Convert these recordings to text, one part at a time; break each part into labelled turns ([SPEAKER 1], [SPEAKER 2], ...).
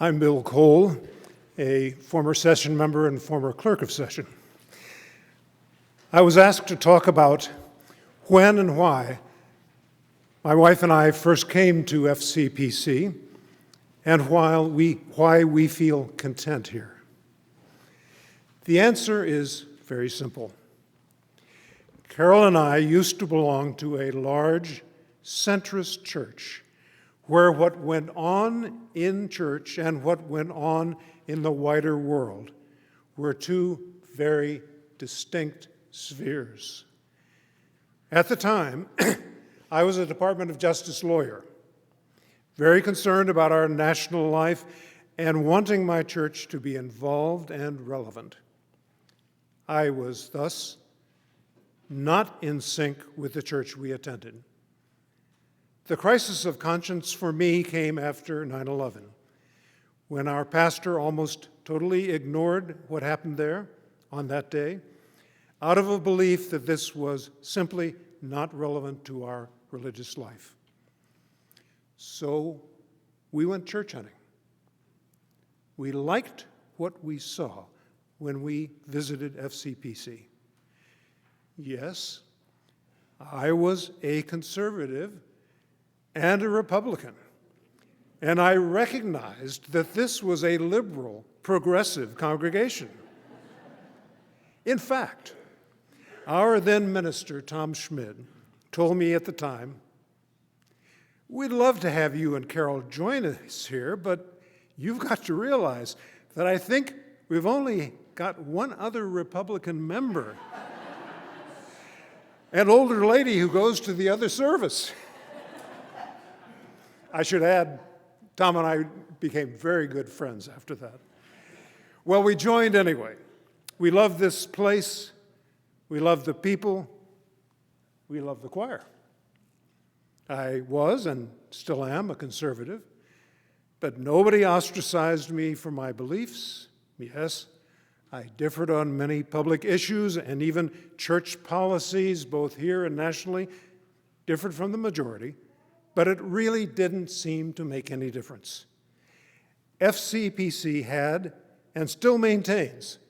[SPEAKER 1] I'm Bill Cole, a former session member and former clerk of session. I was asked to talk about when and why my wife and I first came to FCPC and why we feel content here. The answer is very simple. Carol and I used to belong to a large centrist church where what went on in church and what went on in the wider world were two very distinct spheres. At the time, I was a Department of Justice lawyer, very concerned about our national life and wanting my church to be involved and relevant. I was thus not in sync with the church we attended. The crisis of conscience for me came after 9/11, when our pastor almost totally ignored what happened there on that day, out of a belief that this was simply not relevant to our religious life. So we went church hunting. We liked what we saw when we visited FCPC. Yes, I was a conservative and a Republican, and I recognized that this was a liberal, progressive congregation. In fact, our then minister, Tom Schmid, told me at the time, "We'd love to have you and Carol join us here, but you've got to realize that I think we've only got one other Republican member, an older lady who goes to the other service." I should add, Tom and I became very good friends after that. Well, we joined anyway. We love this place. We love the people. We love the choir. I was and still am a conservative, but nobody ostracized me for my beliefs. Yes, I differed on many public issues and even church policies, both here and nationally, differed from the majority, but it really didn't seem to make any difference. FCPC had, and still maintains,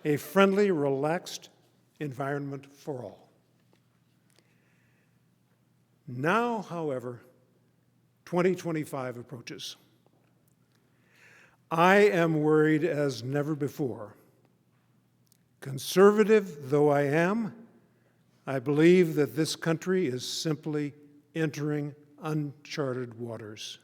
[SPEAKER 1] a friendly, relaxed environment for all. Now, however, 2025 approaches. I am worried as never before. Conservative though I am, I believe that this country is simply entering uncharted waters.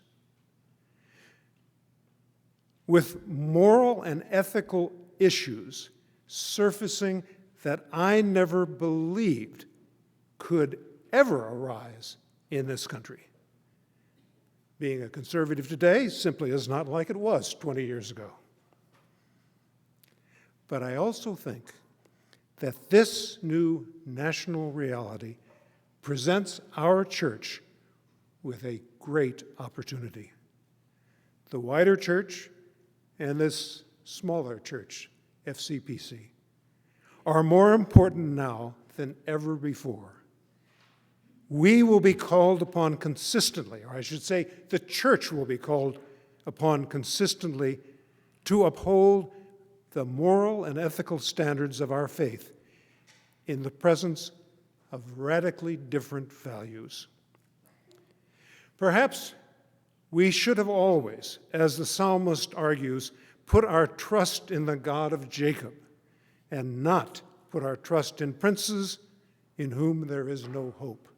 [SPEAKER 1] With moral and ethical issues surfacing that I never believed could ever arise in this country. Being a conservative today simply is not like it was 20 years ago. But I also think that this new national reality presents our church with a great opportunity. The wider church and this smaller church, FCPC, are more important now than ever before. We will be called upon consistently, or I should say, the church will be called upon consistently to uphold the moral and ethical standards of our faith in the presence of radically different values. Perhaps we should have always, as the psalmist argues, put our trust in the God of Jacob and not put our trust in princes in whom there is no hope.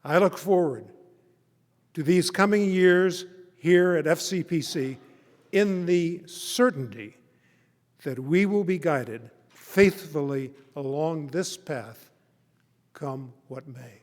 [SPEAKER 1] I look forward to these coming years here at FCPC in the certainty that we will be guided faithfully along this path, come what may.